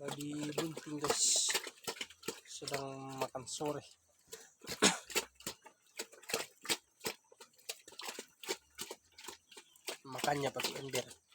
Lagi bunting guys. Sedang makan sore. Makannya pakai ember.